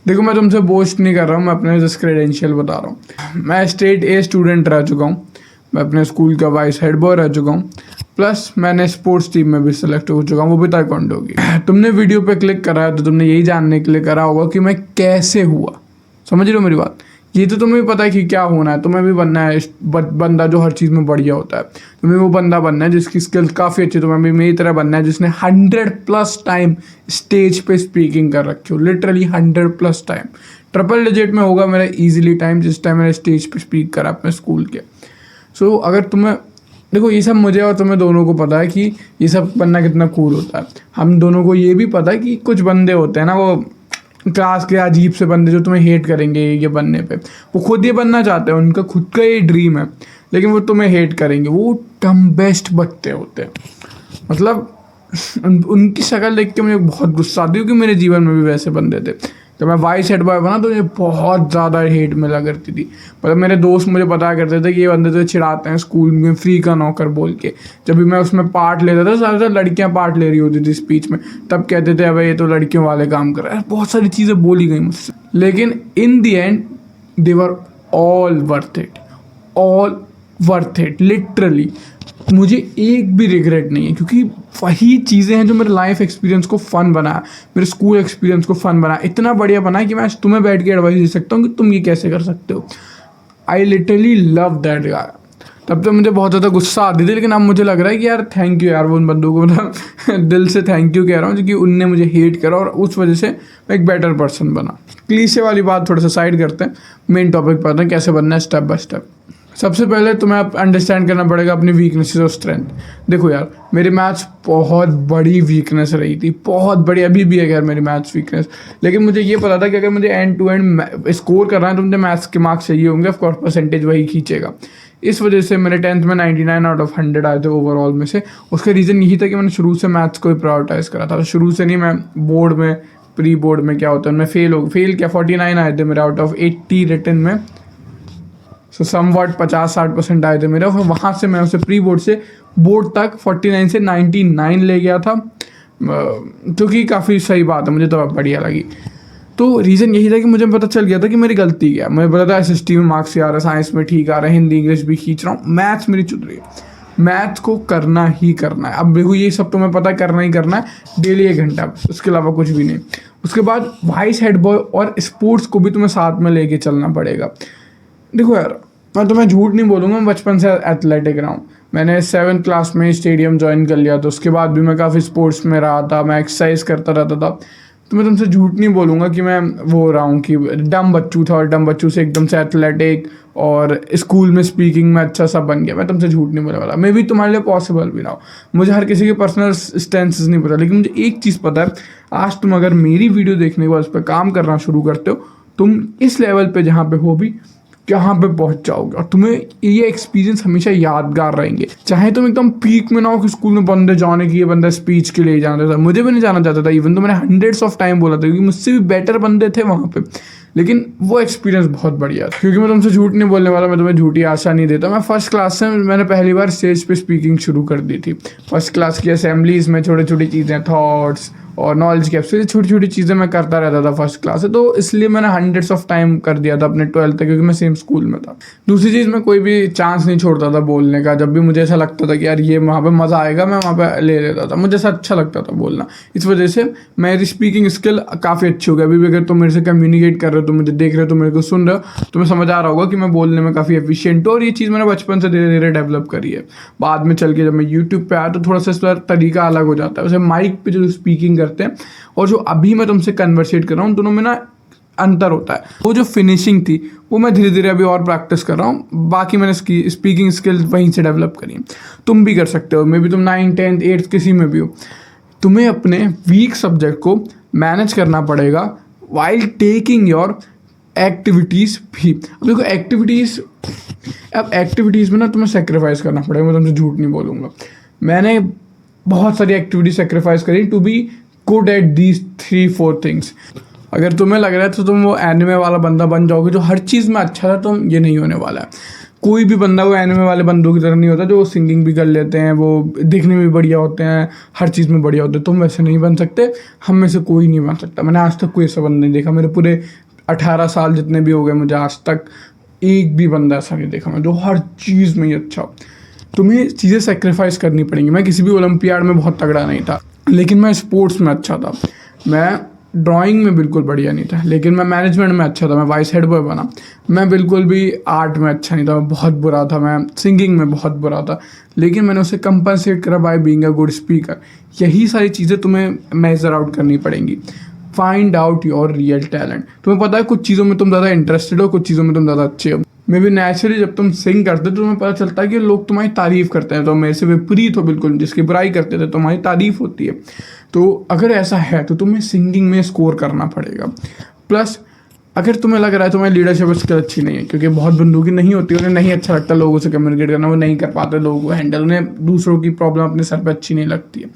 देखो मैं तुमसे बोस्ट नहीं कर रहा हूँ, मैं अपने जस्ट क्रेडेंशियल बता रहा हूँ। मैं स्टेट ए स्टूडेंट रह चुका हूँ, मैं अपने स्कूल का वाइस हेड बॉय रह चुका हूँ, प्लस मैंने स्पोर्ट्स टीम में भी सिलेक्ट हो चुका हूँ, वो भी ताइक्वांडो की। तुमने वीडियो पे क्लिक करा है तो तुमने यही जानने के लिए करा होगा कि मैं कैसे हुआ। समझ रहे हो मेरी बात? ये तो तुम्हें भी पता है कि क्या होना है, तुम्हें भी बनना है बंदा जो हर चीज़ में बढ़िया होता है। तुम्हें वो बंदा बनना है जिसकी स्किल्स काफ़ी अच्छी, तुम्हें भी मेरी तरह बनना है जिसने 100+ टाइम स्टेज पे स्पीकिंग कर रखी हो, लिटरली 100+ टाइम। ट्रिपल डिजिट में होगा मेरा ईजिली टाइम जिस टाइम मैंने स्टेज पे स्पीक करा अपने स्कूल के। सो अगर तुम्हें देखो, ये सब मुझे और तुम्हें दोनों को पता है कि ये सब बनना कितना कूल होता है। हम दोनों को ये भी पता है कि कुछ बंदे होते हैं ना, वो क्लास के अजीब से बंदे जो तुम्हें हेट करेंगे ये बनने पे। वो खुद ये बनना चाहते हैं, उनका खुद का ये ड्रीम है, लेकिन वो तुम्हें हेट करेंगे। वो टम बेस्ट बच्चे होते हैं, मतलब उनकी शक्ल देख के मुझे बहुत गुस्सा आती है, क्योंकि मेरे जीवन में भी वैसे बंदे थे। जब मैं वाइस हेड बॉय बना तो मुझे बहुत ज़्यादा हेट मिला करती थी। मतलब मेरे दोस्त मुझे बताया करते थे कि ये बंदे तो चिढ़ाते हैं स्कूल में, फ्री का नौकर बोल के। जब भी मैं उसमें पार्ट लेता था, ज़्यादातर लड़कियां पार्ट ले रही होती थी स्पीच में, तब कहते थे अब ये तो लड़कियों वाले काम कर रहा है। बहुत सारी चीज़ें बोली गई मुझसे, लेकिन in the end they were all worth it, all worth it literally. मुझे एक भी रिग्रेट नहीं है, क्योंकि वही चीज़ें हैं जो मेरे लाइफ एक्सपीरियंस को फ़न बनाया, मेरे स्कूल एक्सपीरियंस को फ़न बनाया, इतना बढ़िया बनाया कि मैं आज तुम्हें बैठ के एडवाइस दे सकता हूँ कि तुम ये कैसे कर सकते हो। I literally love that guy. तब तो मुझे बहुत ज़्यादा गुस्सा आती थी, लेकिन अब मुझे लग रहा है कि यार थैंक यू यार, वो उन बंदों को मतलब दिल से थैंक यू कह रहा हूँ, क्योंकि उनने मुझे हेट करा और उस वजह से मैं एक बेटर पर्सन बना। क्लीशे वाली बात थोड़ा सा साइड करते हैं, मेन टॉपिक पर आते हैं, कैसे बनना है स्टेप बाय स्टेप। सबसे पहले तुम्हें अंडरस्टैंड करना पड़ेगा अपनी वीकनेसेस और स्ट्रेंथ। देखो यार, मेरी मैथ्स बहुत बड़ी वीकनेस रही थी, बहुत बड़ी, अभी भी है यार मेरी मैथ्स वीकनेस। लेकिन मुझे ये पता था कि अगर मुझे एंड टू एंड स्कोर करना है तो मुझे मैथ्स के मार्क्स चाहिए होंगे, ऑफकोर्स परसेंटेज वही खींचेगा। इस वजह से मेरे 10th में 99 आउट ऑफ 100 आए थे ओवरऑल में से। उसका रीज़न यही था कि मैंने शुरू से मैथ्स को ही प्रायोरिटाइज़ करा था। शुरू से नहीं, मैं बोर्ड में, प्री बोर्ड में क्या होता है, मैं फेल क्या 49 आए थे मेरे आउट ऑफ 80 रिटन में। सो समवॉट 50-60% आए थे मेरे। और वहाँ से मैं उसे प्री बोर्ड से बोर्ड तक 49 से 99 ले गया था, जो कि काफ़ी सही बात है, मुझे तो बढ़िया लगी। तो रीज़न यही था कि मुझे पता चल गया था कि मेरी गलती क्या है। मुझे पता था SST में मार्क्स आ रहा है, साइंस में ठीक आ रहा है, हिंदी इंग्लिश भी खींच रहा हूँ, मैथ्स मेरी चुन रही है। मैथ्स को करना ही करना है। अब देखो, ये सब तुम्हें पता है, करना ही करना है डेली 1 घंटा, उसके अलावा कुछ भी नहीं। उसके बाद वाइस हेड बॉय और स्पोर्ट्स को भी तुम्हें साथ में लेके चलना पड़ेगा। देखो यार, मैं तुम्हें झूठ नहीं बोलूँगा, मैं बचपन से एथलेटिक रहा हूँ। मैंने 7th क्लास में स्टेडियम ज्वाइन कर लिया, तो उसके बाद भी मैं काफ़ी स्पोर्ट्स में रहा था, मैं एक्सरसाइज करता रहता था। तो मैं तुमसे झूठ नहीं बोलूँगा कि मैं वो रहा हूँ कि डम बच्चू था और डम बच्चू से एकदम से एथलेटिक और स्कूल में स्पीकिंग में अच्छा सा बन गया। मैं तुमसे झूठ नहीं बोलने वाला, मे भी तुम्हारे लिए पॉसिबल भी ना हो। मुझे हर किसी के पर्सनल स्टेंसेस नहीं पता, लेकिन मुझे एक चीज़ पता है, आज तुम अगर मेरी वीडियो देखने के बाद उस पर काम करना शुरू करते हो, तुम इस लेवल पे जहाँ पे हो भी कहाँ पे पहुँच जाओगे, और तुम्हें ये एक्सपीरियंस हमेशा यादगार रहेंगे। चाहे तुम एकदम पीक में ना हो कि स्कूल में बंदे जाने की, ये बंदा स्पीच के लिए जाना था, मुझे भी नहीं जाना चाहता था, इवन तो मैंने 100s ऑफ टाइम बोला था, क्योंकि मुझसे भी बेटर बंदे थे वहाँ पे। लेकिन वो एक्सपीरियंस बहुत बढ़िया था। क्योंकि मैं तुमसे झूठ नहीं बोलने वाला, मैं तुम्हें झूठी आशा नहीं देता। मैं फर्स्ट क्लास से मैंने पहली बार स्टेज पे स्पीकिंग शुरू कर दी थी। फर्स्ट क्लास की असेंबलीज में छोटी छोटी चीज़ें, थॉट्स और नॉलेज कैप्स, छोटी छोटी चीज़ें मैं करता रहता था फर्स्ट क्लास से। तो इसलिए मैंने 100s ऑफ टाइम कर दिया था अपने 12th तक, क्योंकि मैं सेम स्कूल में था। दूसरी चीज़, मैं कोई भी चांस नहीं छोड़ता था बोलने का। जब भी मुझे ऐसा लगता था कि यार ये वहाँ पे मज़ा आएगा, मैं वहाँ पे ले लेता था। मुझे ऐसा अच्छा लगता था बोलना, इस वजह से मेरी स्पीकिंग स्किल काफ़ी अच्छी हो गई। अभी भी अगर तुम मेरे से कम्युनिकेट कर रहे हो, तुम मुझे देख रहे हो, तुम मेरे को सुन रहे हो, तुम्हें समझ आ रहा होगा कि मैं बोलने में काफ़ी एफिशिएंट हूँ। और ये चीज़ मैंने बचपन से धीरे धीरे डेवलप करी है। बाद में चल के जब मैं यूट्यूब पे आया तो थोड़ा सा इसका तरीका अलग हो जाता है। वैसे माइक पे जो स्पीकिंग करते हैं और जो अभी मैं तुमसे कन्वर्सेट कर रहा हूँ, दोनों में ना अंतर होता है। वो जो फिनिशिंग थी वो मैं धीरे धीरे अभी और प्रैक्टिस कर रहा हूँ। बाकी मैंने स्पीकिंग स्किल्स वहीं से डेवलप करी। तुम भी कर सकते हो, मे बी तुम 9th 10th 8th किसी में भी हो। तुम्हें अपने वीक सब्जेक्ट को मैनेज करना पड़ेगा वाइल टेकिंग योर एक्टिविटीज़ भी। अब देखो एक्टिविटीज़ में ना तुम्हें सेक्रीफाइस करना पड़ेगा। मैं तुमसे झूठ नहीं बोलूँगा, मैंने बहुत सारी एक्टिविटी सेक्रीफाइस करी to be good at these 3-4 things. अगर तुम्हें लग रहा है तो तुम वो एनिमे वाला बंदा बन जाओगे जो हर चीज़ में अच्छा था, तुम ये नहीं होने वाला है। कोई भी बंदा वो एनिमे वाले बंदों की तरह नहीं होता जो सिंगिंग भी कर लेते हैं, वो दिखने में भी बढ़िया होते हैं, हर चीज़ में बढ़िया होते हैं। तुम वैसे नहीं बन सकते, हम में से कोई नहीं बन सकता। मैंने आज तक कोई ऐसा बंदा नहीं देखा, मेरे पूरे 18 साल जितने भी हो गए मुझे, आज तक एक भी बंदा ऐसा नहीं देखा मैं जो हर चीज़ में ही अच्छा हो। तुम्हें चीज़ें सेक्रीफाइस करनी पड़ेंगी। मैं किसी भी ओलंपियाड में बहुत तगड़ा नहीं था, लेकिन मैं स्पोर्ट्स में अच्छा था। मैं ड्राइंग में बिल्कुल बढ़िया नहीं था, लेकिन मैं मैनेजमेंट में अच्छा था, मैं वाइस हेड बॉय बना। मैं बिल्कुल भी आर्ट में अच्छा नहीं था, मैं बहुत बुरा था। मैं सिंगिंग में बहुत बुरा था, लेकिन मैंने उसे कंपनसेट करा by being a good speaker. यही सारी चीज़ें तुम्हें मेजर आउट करनी पड़ेंगी। Find out your real talent. तुम्हें पता है कुछ चीज़ों में तुम ज़्यादा इंटरेस्टेड हो, कुछ चीज़ों में तुम ज़्यादा अच्छे हो। मे बी नेचुरली जब तुम सिंग करते हो तो तुम्हें पता चलता है कि लोग तुम्हारी तारीफ़ करते हैं, तो मेरे से विपरीत हो बिल्कुल, जिसकी बुराई करते थे तुम्हारी तारीफ़ होती है। तो अगर ऐसा है तो तुम्हें सिंगिंग में स्कोर करना पड़ेगा। प्लस अगर तुम्हें लग रहा है तुम्हारी लीडरशिप स्किल अच्छी नहीं है, क्योंकि बहुत बंदों की नहीं होती, उन्हें नहीं अच्छा लगता लोगों से कम्युनिकेट करना, वो नहीं कर पाते लोगों को हैंडल, उन्हें दूसरों की प्रॉब्लम अपने सर पे अच्छी नहीं लगती है।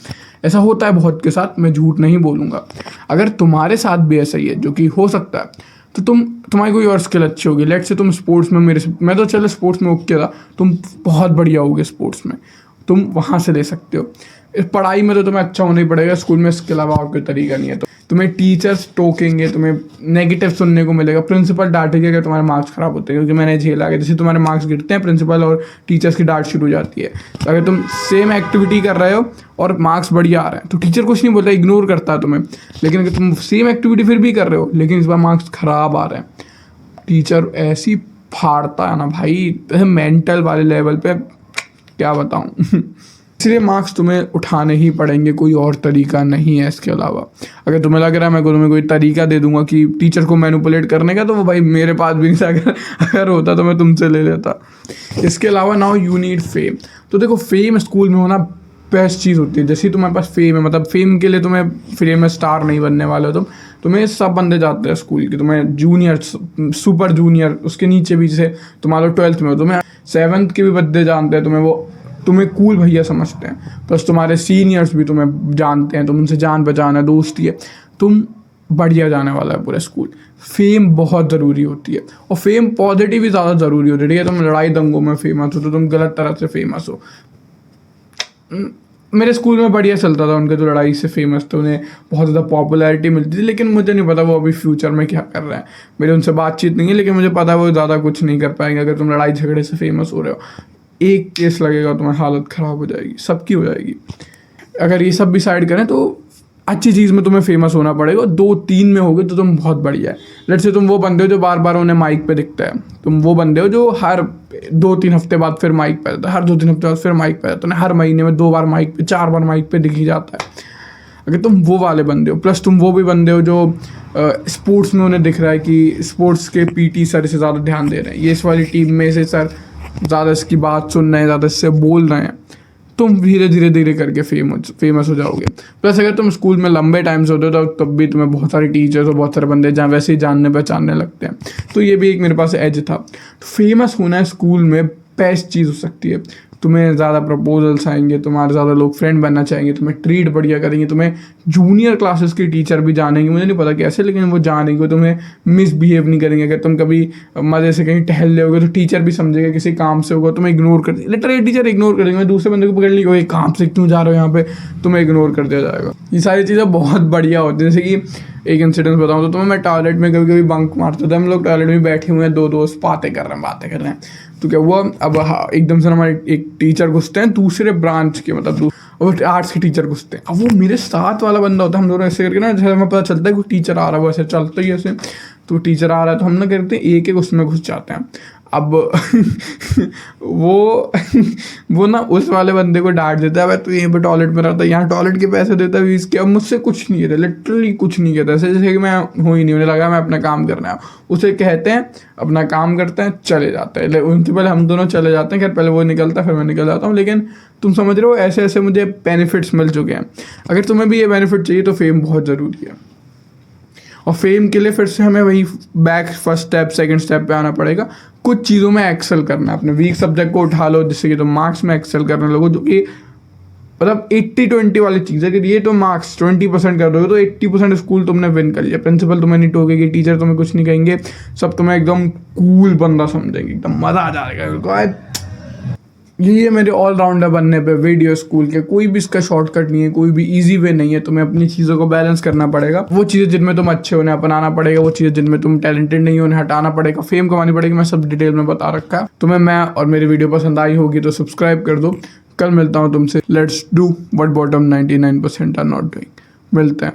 ऐसा होता है बहुत के साथ, मैं झूठ नहीं बोलूँगा। अगर तुम्हारे साथ भी ऐसा ही है, जो कि हो सकता है, तो तुम्हारी कोई और स्किल अच्छी होगी। लेट से तुम स्पोर्ट्स में, मैं तो चलो स्पोर्ट्स में ओके था, तुम बहुत बढ़िया होगे स्पोर्ट्स में, तुम वहाँ से ले सकते हो। इस पढ़ाई में तो तुम्हें अच्छा होना ही पड़ेगा, स्कूल में इसके अलावा और कोई तरीका नहीं है। तो तुम्हें टीचर्स टोकेंगे, तुम्हें नेगेटिव सुनने को मिलेगा, प्रिंसिपल डांटेगा अगर तुम्हारे मार्क्स खराब होते हैं, क्योंकि मैंने झेला है। जैसे तुम्हारे मार्क्स गिरते हैं, प्रिंसिपल और टीचर्स की डांट शुरू हो जाती है। तो अगर तुम सेम एक्टिविटी कर रहे हो और मार्क्स बढ़िया आ रहे हैं तो टीचर कुछ नहीं बोलता, इग्नोर करता है तुम्हें। लेकिन अगर तुम सेम एक्टिविटी फिर भी कर रहे हो, लेकिन इस बार मार्क्स खराब आ रहे हैं, टीचर ऐसी फाड़ता है ना भाई, मेंटल वाले लेवल पे, क्या बताऊँ। इसलिए मार्क्स तुम्हें उठाने ही पड़ेंगे, कोई और तरीका नहीं है इसके अलावा। अगर तुम्हें लग रहा है मैं तुम्हें कोई तरीका दे दूंगा कि टीचर को मैनिपुलेट करने का, तो वो भाई मेरे पास भी नहीं था। अगर होता तो मैं तुमसे ले लेता। इसके अलावा नाउ यू नीड फेम। तो देखो, फेम स्कूल में होना बेस्ट चीज़ होती है। जैसे तुम्हारे पास फेम है, मतलब फेम के लिए तुम्हें फ्री में स्टार नहीं बनने वाले हो तुम्हें सब बंदे जाते हैं स्कूल के, तुम्हें जूनियर, सुपर जूनियर, उसके नीचे भी, जैसे तुम्हारा 12th में हो, तुम्हें 7th के भी बंदे जानते हैं, तुम्हें कूल भैया समझते हैं। प्लस तुम्हारे सीनियर्स भी तुम्हें जानते हैं, तुम उनसे जान पहचान है, दोस्ती है, तुम बढ़िया जाने वाला है पूरा स्कूल। फेम बहुत ज़रूरी होती है, और फेम पॉजिटिव ही ज़्यादा ज़रूरी होती है। ठीक है, तुम लड़ाई दंगों में फेमस हो तो तुम गलत तरह से फेमस हो। मेरे स्कूल में बढ़िया चलता था, उनके जो लड़ाई से फेमस थे उन्हें बहुत ज़्यादा पॉपुलैरिटी मिलती थी, लेकिन मुझे नहीं पता वो अभी फ्यूचर में क्या कर रहे हैं। मेरी उनसे बातचीत नहीं है, लेकिन मुझे पता है वो ज़्यादा कुछ नहीं कर पाएंगे। अगर तुम लड़ाई झगड़े से फेमस हो रहे हो, एक केस लगेगा तुम्हारी हालत ख़राब हो जाएगी, सबकी हो जाएगी। अगर ये सब भी साइड करें तो अच्छी चीज़ में तुम्हें फेमस होना पड़ेगा। 2-3 में होगे तो तुम बहुत बढ़िया है। लेट से तुम वो बंदे हो जो बार बार उन्हें माइक पे दिखता है, तुम वो बंदे हो जो हर 2-3 हफ्ते बाद फिर माइक पे आता है, हर 2-3 हफ्ते बाद फिर माइक पे आता है, हर महीने में 2 बार माइक पे, 4 बार माइक पे दिख ही जाता है। अगर तुम वो वाले बंदे हो, प्लस तुम वो भी बंदे हो जो स्पोर्ट्स में उन्हें दिख रहा है कि स्पोर्ट्स के पीटी सर से ज़्यादा ध्यान दे रहे हैं, ये इस वाली टीम में से सर ज़्यादा इसकी बात सुन रहे हैं, ज़्यादा इससे बोल रहे हैं, तुम धीरे धीरे करके फेमस हो जाओगे। प्लस अगर तुम स्कूल में लंबे टाइम से होते हो तो तब भी तुम्हें बहुत सारे टीचर्स और बहुत सारे बंदे जहाँ वैसे ही जानने पहचानने लगते हैं। तो ये भी एक मेरे पास एज था। फेमस होना है स्कूल में बेस्ट चीज़ हो सकती है। तुम्हें ज़्यादा प्रपोजल्स आएंगे, तुम्हारे ज़्यादा लोग फ्रेंड बनना चाहेंगे, तुम्हें ट्रीट बढ़िया करेंगे, तुम्हें जूनियर क्लासेस के टीचर भी जानेंगे, मुझे नहीं पता कैसे, लेकिन वो जानेंगे, तुम्हें मिसबिहेव नहीं करेंगे। अगर तुम कभी मज़े से कहीं टहल रहे होगे तो टीचर भी समझेगा किसी काम से होगा, तुम्हें इग्नोर कर, लिटरली टीचर इग्नोर करेंगे, दूसरे बंदे को पकड़ ली, कोई काम से क्यों जा रहे हो यहाँ पे, तुम्हें इग्नोर कर दिया जाएगा। ये सारी चीज़ें बहुत बढ़िया होती हैं। जैसे कि एक इंसिडेंट बताऊँ तो तुम्हें, मैं टॉयलेट में कभी कभी बंक मारता था। हम लोग टॉयलेट में बैठे हुए हैं, 2 दोस्त बातें कर रहे हैं, तो क्या हुआ, अब एकदम से हमारे एक टीचर घुसते हैं दूसरे ब्रांच के, मतलब और आर्ट्स के टीचर घुसते हैं। अब वो मेरे साथ वाला बंदा होता है, हम दोनों ऐसे करके ना, जैसे हमें पता चलता है कोई टीचर आ रहा है, वो ऐसे चलता ही ऐसे, तो टीचर आ रहा है तो हम ना करते हैं एक उसमें घुस जाते हैं। अब वो ना उस वाले बंदे को डांट देता है, भाई तू यहीं पे टॉयलेट में रहता है, यहाँ टॉयलेट के पैसे देता है 20 के। अब मुझसे कुछ नहीं कहता, लिटरली कुछ नहीं कहता, ऐसे जैसे कि मैं हूँ ही नहीं, उन्हें लगा मैं अपना काम करना है। उसे कहते हैं, अपना काम करते हैं, चले जाते हैं। उनसे पहले हम दोनों चले जाते हैं, खैर पहले वो निकलता है फिर मैं निकल जाता हूँ, लेकिन तुम समझ रहे हो, ऐसे ऐसे मुझे बेनिफिट्स मिल चुके हैं। अगर तुम्हें भी ये बेनिफिट चाहिए तो फेम बहुत ज़रूरी है, और फेम के लिए फिर से हमें वही फर्स्ट स्टेप सेकंड स्टेप पे आना पड़ेगा। कुछ चीज़ों में एक्सेल करना है, अपने वीक सब्जेक्ट को उठा लो जिससे कि तुम मार्क्स में एक्सेल करने लगो, जो कि मतलब 80-20 वाली चीज़ है कि ये तो मार्क्स 20% कर दोगे तो 80% स्कूल तुमने विन कर लिया। प्रिंसिपल तुम्हें नहीं टोकेगी, टीचर तुम्हें कुछ नहीं कहेंगे, सब तुम्हें एकदम कूल बंदा समझेंगे, एकदम मज़ा आ जाएगा। ये मेरे ऑलराउंडर बनने पे वीडियो स्कूल के कोई भी इसका शॉर्टकट नहीं है, कोई भी इजी वे नहीं है। तुम्हें अपनी चीज़ों को बैलेंस करना पड़ेगा। वो चीज़ें जिनमें तुम अच्छे हो उन्हें अपनाना पड़ेगा, वो चीज़ें जिनमें तुम टैलेंटेड नहीं हो उन्हें हटाना पड़ेगा, फेम कमानी पड़ेगी। मैं सब डिटेल में बता रखा है। तुम्हें मैं और मेरी वीडियो पसंद आई होगी तो सब्सक्राइब कर दो। कल मिलता हूँ तुमसे। Let's do what bottom 99% are not doing. मिलते हैं।